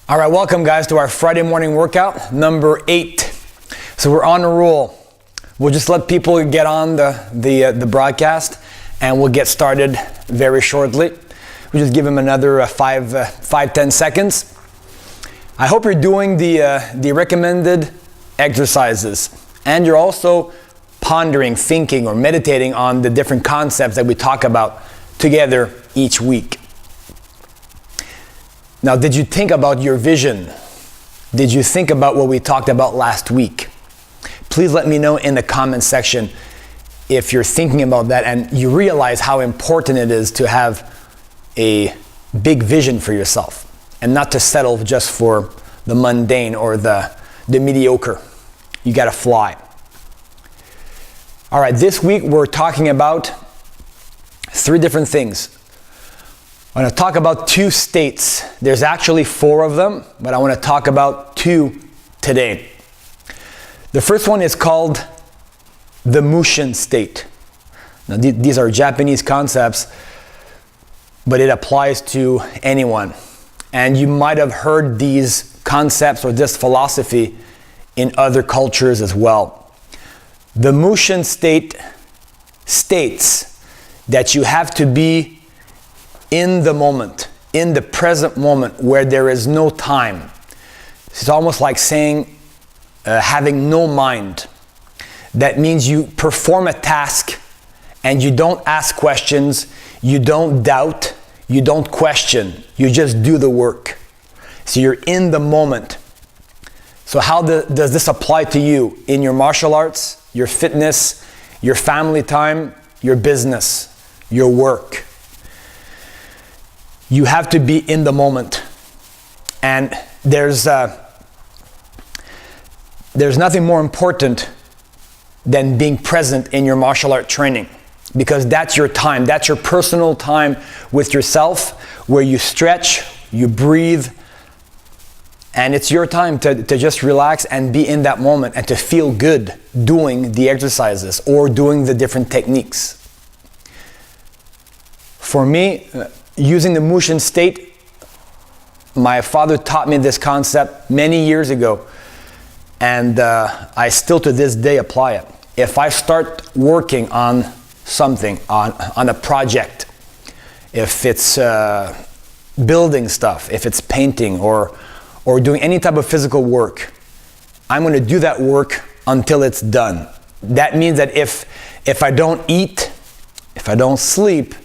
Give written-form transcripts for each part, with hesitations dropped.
All right, welcome guys to our Friday morning workout, number 8. So we're on a roll. We'll just let people get on the broadcast and we'll get started very shortly. We'll just give them another 5-10 seconds. I hope you're doing the recommended exercises and you're also pondering, thinking, or meditating on the different concepts that we talk about together each week. Now, did you think about your vision? Did you think about what we talked about last week? Please let me know in the comment section if you're thinking about that and you realize how important it is to have a big vision for yourself and not to settle just for the mundane or the mediocre. You gotta fly. All right, this week we're talking about 3 different things. I want to talk about 2 states. There's actually 4 of them, but I want to talk about 2 today. The first one is called the Mushin state. Now, these are Japanese concepts, but it applies to anyone. And you might have heard these concepts or this philosophy in other cultures as well. The Mushin state states that you have to be in the moment, in the present moment where there is no time. It's almost like saying having no mind. That means you perform a task and you don't ask questions, you don't doubt, you don't question, you just do the work. So you're in the moment. So how does this apply to you in your martial arts, your fitness, your family time, your business, your work? You have to be in the moment. And there's nothing more important than being present in your martial art training, because that's your time. That's your personal time with yourself where you stretch, you breathe, and it's your time to just relax and be in that moment and to feel good doing the exercises or doing the different techniques. For me, using the Mushin state, my father taught me this concept many years ago, and I still to this day apply it. If I start working on something, on a project, if it's building stuff, if it's painting or doing any type of physical work, I'm going to do that work until it's done. That means that if I don't eat, if I don't sleep,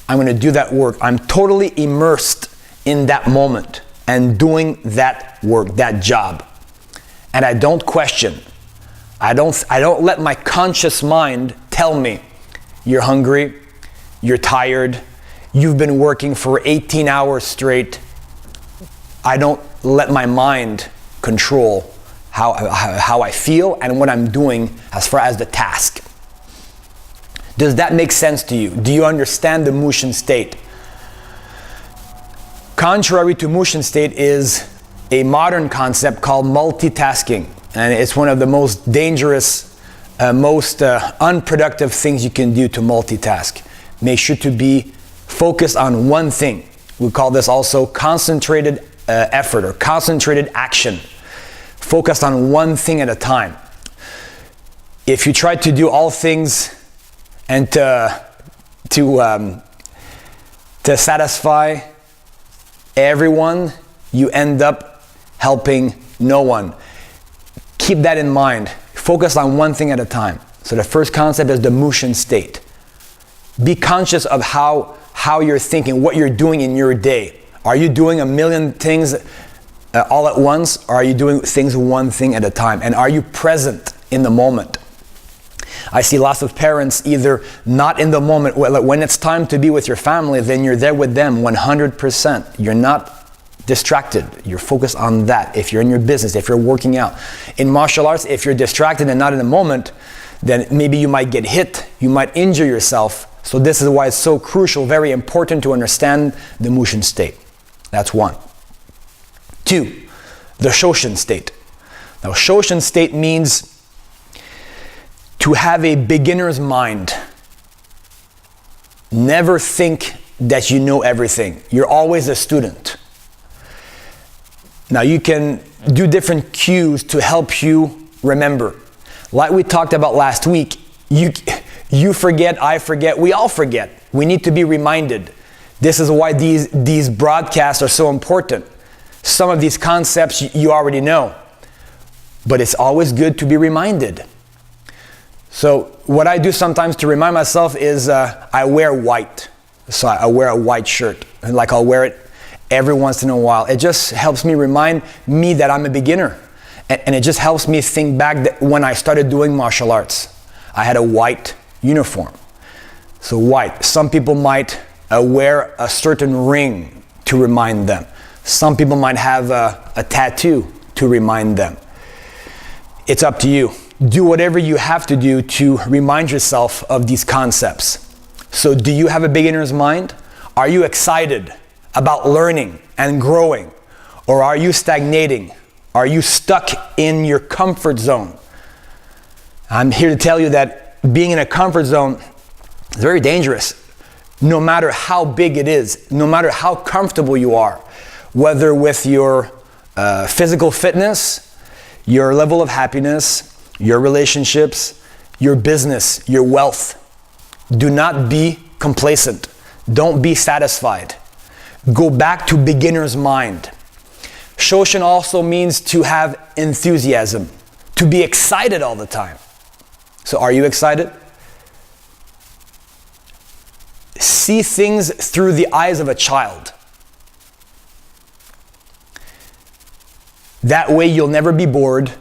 I'm going to do that work. I'm totally immersed in that moment and doing that work, that job. And I don't question. I don't let my conscious mind tell me, you're hungry, you're tired, you've been working for 18 hours straight. I don't let my mind control how I feel and what I'm doing as far as the task. Does that make sense to you? Do you understand the Mushin state? Contrary to Mushin state is a modern concept called multitasking. And it's one of the most dangerous, most unproductive things you can do to multitask. Make sure to be focused on one thing. We call this also concentrated effort or concentrated action. Focused on one thing at a time. If you try to do all things and to satisfy everyone, you end up helping no one. Keep that in mind. Focus on one thing at a time. So the first concept is the Mushin state. Be conscious of how you're thinking, what you're doing in your day. Are you doing a million things all at once, or are you doing things one thing at a time? And are you present in the moment? I see lots of parents either not in the moment. When it's time to be with your family, then you're there with them 100%. You're not distracted. You're focused on that. If you're in your business, if you're working out. In martial arts, if you're distracted and not in the moment, then maybe you might get hit. You might injure yourself. So this is why it's so crucial, very important to understand the Mushin state. That's 1. 2, the Shoshin state. Now, Shoshin state means to have a beginner's mind. Never think that you know everything. You're always a student. Now you can do different cues to help you remember. Like we talked about last week, you forget, I forget, we all forget. We need to be reminded. This is why these broadcasts are so important. Some of these concepts you already know, but it's always good to be reminded. So what I do sometimes to remind myself is I wear white. So I wear a white shirt, and like I'll wear it every once in a while. It just helps me remind me that I'm a beginner. And it just helps me think back that when I started doing martial arts, I had a white uniform. So white. Some people might wear a certain ring to remind them. Some people might have a tattoo to remind them. It's up to you. Do whatever you have to do to remind yourself of these concepts. So do you have a beginner's mind? Are you excited about learning and growing? Or are you stagnating? Are you stuck in your comfort zone? I'm here to tell you that being in a comfort zone is very dangerous. No matter how big it is, no matter how comfortable you are, whether with your physical fitness, your level of happiness, your relationships, your business, your wealth. Do not be complacent. Don't be satisfied. Go back to beginner's mind. Shoshin also means to have enthusiasm, to be excited all the time. So are you excited? See things through the eyes of a child. That way you'll never be bored.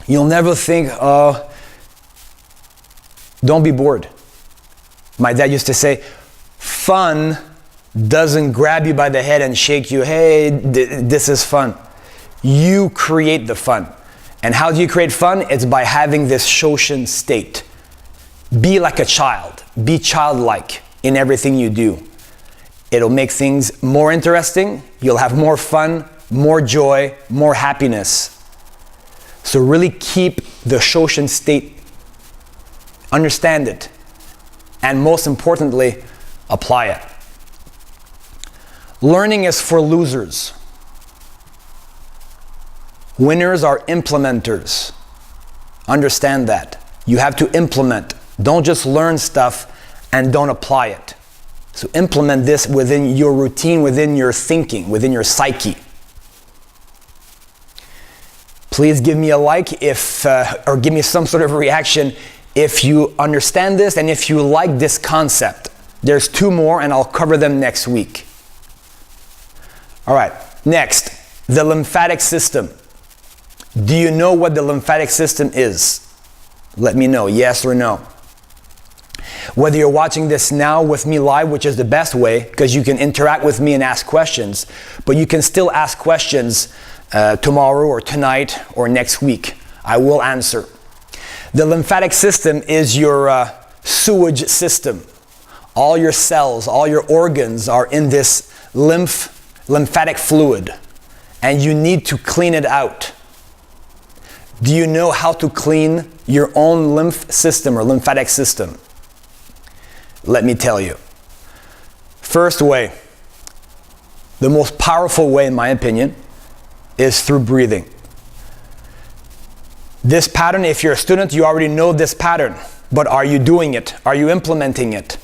You'll never think, oh, don't be bored. My dad used to say, fun doesn't grab you by the head and shake you, hey, this is fun. You create the fun. And how do you create fun? It's by having this Shoshin state. Be like a child. Be childlike in everything you do. It'll make things more interesting. You'll have more fun, more joy, more happiness. So really keep the Shoshin state. Understand it. And most importantly, apply it. Learning is for losers. Winners are implementers. Understand that. You have to implement. Don't just learn stuff and don't apply it. So implement this within your routine, within your thinking, within your psyche. Please give me a like if, or give me some sort of reaction if you understand this and if you like this concept. There's 2 more and I'll cover them next week. All right, next, the lymphatic system. Do you know what the lymphatic system is? Let me know, yes or no. Whether you're watching this now with me live, which is the best way, because you can interact with me and ask questions, but you can still ask questions tomorrow or tonight or next week. I will answer. The lymphatic system is your sewage system. All your cells, all your organs are in this lymphatic fluid, and you need to clean it out. Do you know how to clean your own lymph system or lymphatic system? Let me tell you. First way, the most powerful way in my opinion, is through breathing. This pattern, if you're a student, you already know this pattern, but are you doing it? Are you implementing it?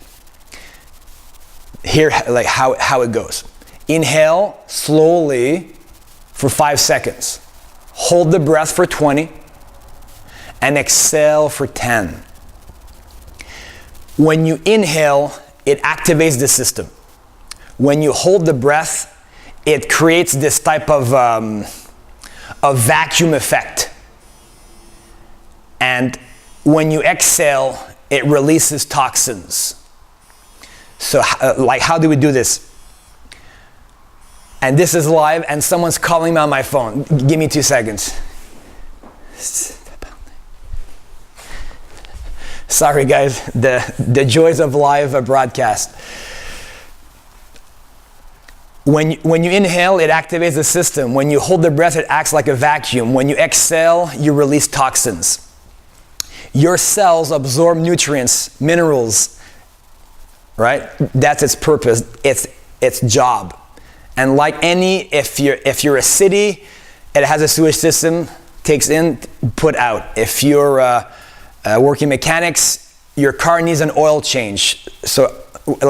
Here, like how it goes. Inhale slowly for 5 seconds. Hold the breath for 20 and exhale for 10. When you inhale, it activates the system. When you hold the breath, it creates this type of a vacuum effect. And when you exhale, it releases toxins. So like how do we do this? And this is live and someone's calling me on my phone. Give me 2 seconds. Sorry guys, the joys of live broadcast. When you inhale, it activates the system. When you hold the breath, it acts like a vacuum. When you exhale, you release toxins. Your cells absorb nutrients, minerals, right? That's its purpose, its job. And like any, if you're a city, it has a sewage system, takes in, put out. If you're working mechanics, your car needs an oil change. So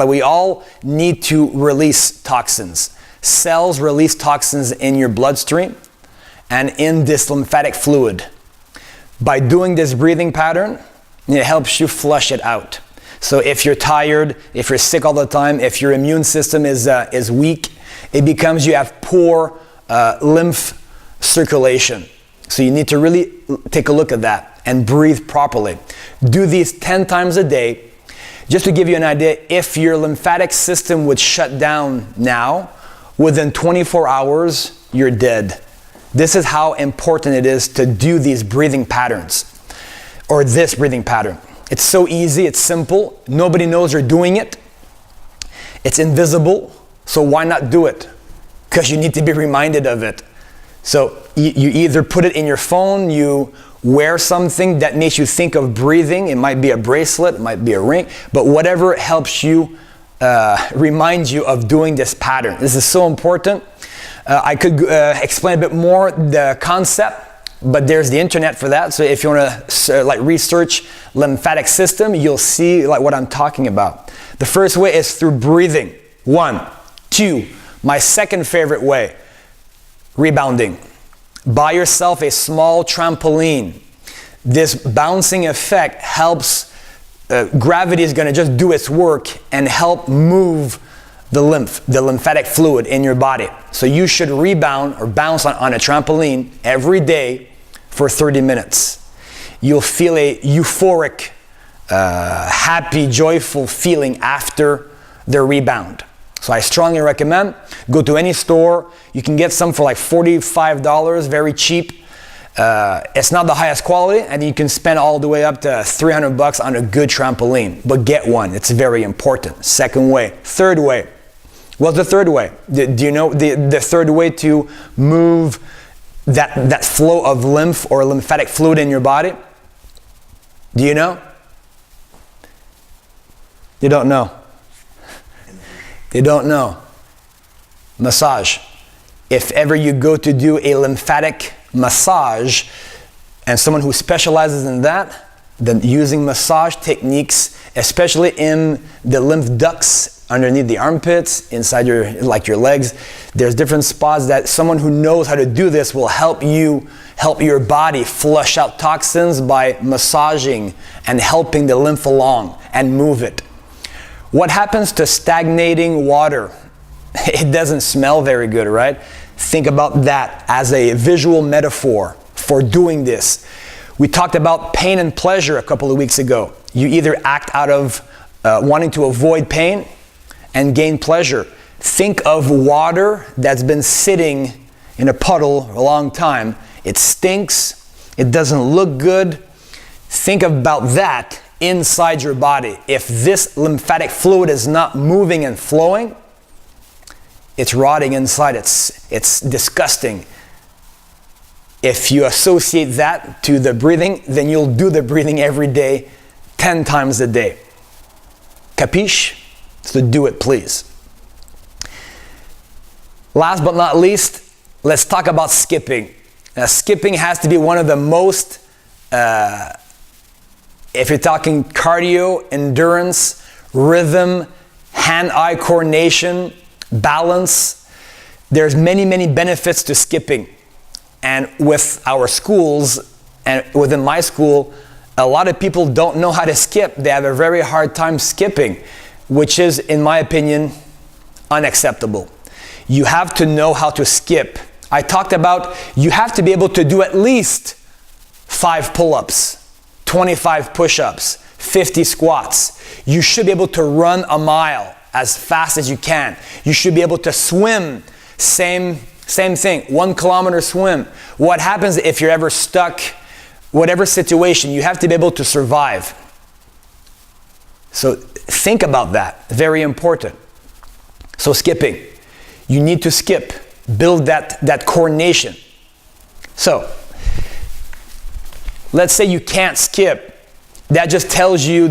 we all need to release toxins. Cells release toxins in your bloodstream and in this lymphatic fluid. By doing this breathing pattern, it helps you flush it out. So if you're tired, if you're sick all the time, if your immune system is weak, it becomes you have poor lymph circulation. So you need to really take a look at that and breathe properly. Do these 10 times a day. Just to give you an idea, if your lymphatic system would shut down now, within 24 hours, you're dead. This is how important it is to do these breathing patterns, or this breathing pattern. It's so easy, it's simple. Nobody knows you're doing it. It's invisible, so why not do it? Because you need to be reminded of it. So you either put it in your phone, you wear something that makes you think of breathing. It might be a bracelet, it might be a ring, but whatever helps you remind you of doing this pattern. This is so important. I could explain a bit more the concept, but there's the internet for that. So if you want to research lymphatic system, you'll see what I'm talking about. The first way is through breathing. 1, 2. My second favorite way, rebounding. Buy yourself a small trampoline. This bouncing effect helps, gravity is going to just do its work and help move the lymphatic fluid in your body. So you should rebound or bounce on a trampoline every day for 30 minutes. You'll feel a euphoric, happy, joyful feeling after the rebound. So I strongly recommend, go to any store. You can get some for like $45, very cheap. It's not the highest quality, and you can spend all the way up to $300 on a good trampoline. But get one, it's very important. Second way. Third way. What's the third way? Do you know the third way to move that flow of lymph or lymphatic fluid in your body? Do you know? You don't know. You don't know. Massage. If ever you go to do a lymphatic massage, and someone who specializes in that, then using massage techniques, especially in the lymph ducts underneath the armpits, inside your legs, there's different spots that someone who knows how to do this will help your body flush out toxins by massaging and helping the lymph along and move it. What happens to stagnating water? It doesn't smell very good, right? Think about that as a visual metaphor for doing this. We talked about pain and pleasure a couple of weeks ago. You either act out of wanting to avoid pain and gain pleasure. Think of water that's been sitting in a puddle a long time. It stinks. It doesn't look good. Think about that inside your body. If this lymphatic fluid is not moving and flowing, it's rotting inside. It's disgusting. If you associate that to the breathing, then you'll do the breathing every day, 10 times a day. Capiche? So do it, please. Last but not least, let's talk about skipping. Now, skipping has to be one of the most, if you're talking cardio, endurance, rhythm, hand-eye coordination, balance, there's many benefits to skipping. And with our schools, and within my school, a lot of people don't know how to skip. They have a very hard time skipping, which is, in my opinion, unacceptable. You have to know how to skip. I talked about you have to be able to do at least 5 pull-ups, 25 push-ups, 50 squats. You should be able to run a mile as fast as you can. You should be able to swim, same thing, 1 kilometer swim. What happens if you're ever stuck, whatever situation, you have to be able to survive. So think about that, very important. So skipping, you need to skip, build that coordination. So let's say you can't skip. That just tells you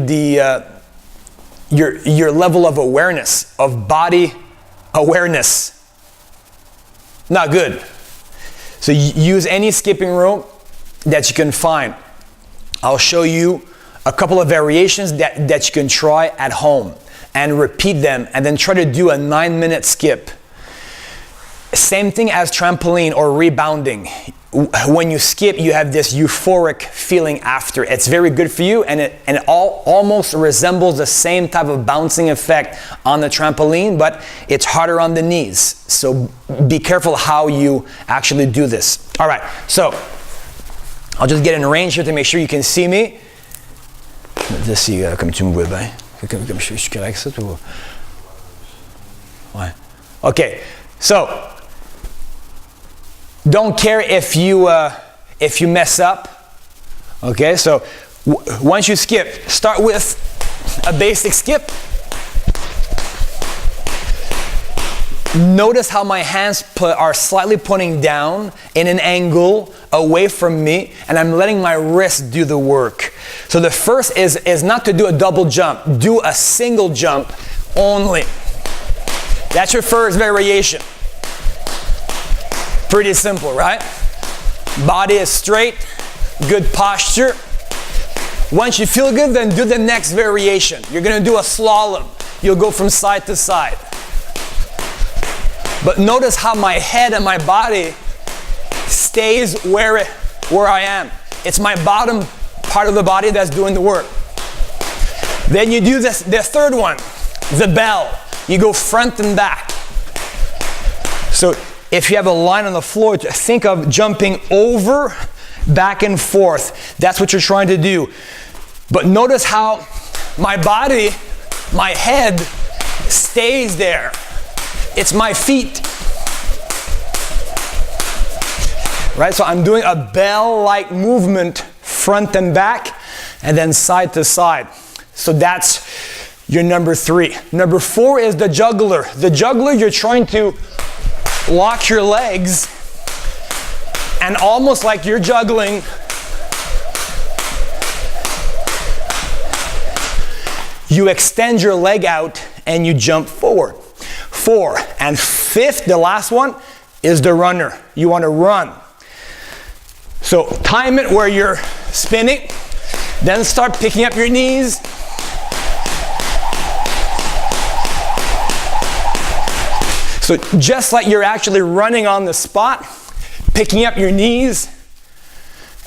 your level of awareness, of body awareness. Not good. So use any skipping rope that you can find. I'll show you a couple of variations that you can try at home and repeat them, and then try to do a 9-minute skip. Same thing as trampoline or rebounding. When you skip, you have this euphoric feeling after. It's very good for you, and it almost resembles the same type of bouncing effect on the trampoline, but it's harder on the knees. So be careful how you actually do this. All right, so I'll just get in range here to make sure you can see me. Si, comme tu me vois bien. Comme je suis correct, ça, toi? Ouais. Okay, so don't care if you mess up. Okay, so once you skip, start with a basic skip. Notice how my hands are slightly pointing down in an angle away from me, and I'm letting my wrist do the work. So the first is not to do a double jump. Do a single jump only. That's your first variation. Pretty simple, right? Body is straight, good posture. Once you feel good, then do the next variation. You're gonna do a slalom. You'll go from side to side. But notice how my head and my body stays where I am. It's my bottom part of the body that's doing the work. Then you do the third one, the bell. You go front and back. So if you have a line on the floor, think of jumping over, back and forth. That's what you're trying to do. But notice how my body, my head stays there. It's my feet. Right, so I'm doing a bell-like movement front and back and then side to side. So that's your number 3. Number 4 is the juggler. The juggler, you're trying to lock your legs and almost like you're juggling, you extend your leg out and you jump forward. 4. And 5th, the last one, is the runner. You want to run. So time it where you're spinning, then start picking up your knees. So just like you're actually running on the spot, picking up your knees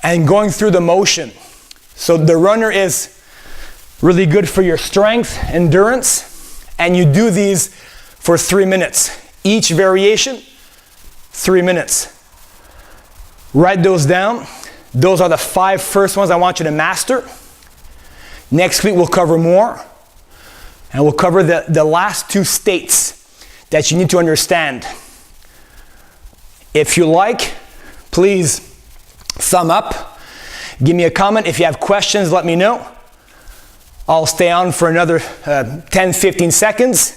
and going through the motion. So the runner is really good for your strength, endurance, and you do these for 3 minutes. Each variation, 3 minutes. Write those down. Those are the 5 first ones I want you to master. Next week we'll cover more, and we'll cover the last 2 states that you need to understand. If you like, please thumb up. Give me a comment. If you have questions, let me know. I'll stay on for another 10-15 seconds.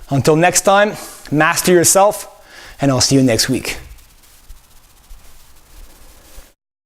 Until next time, master yourself, and I'll see you next week.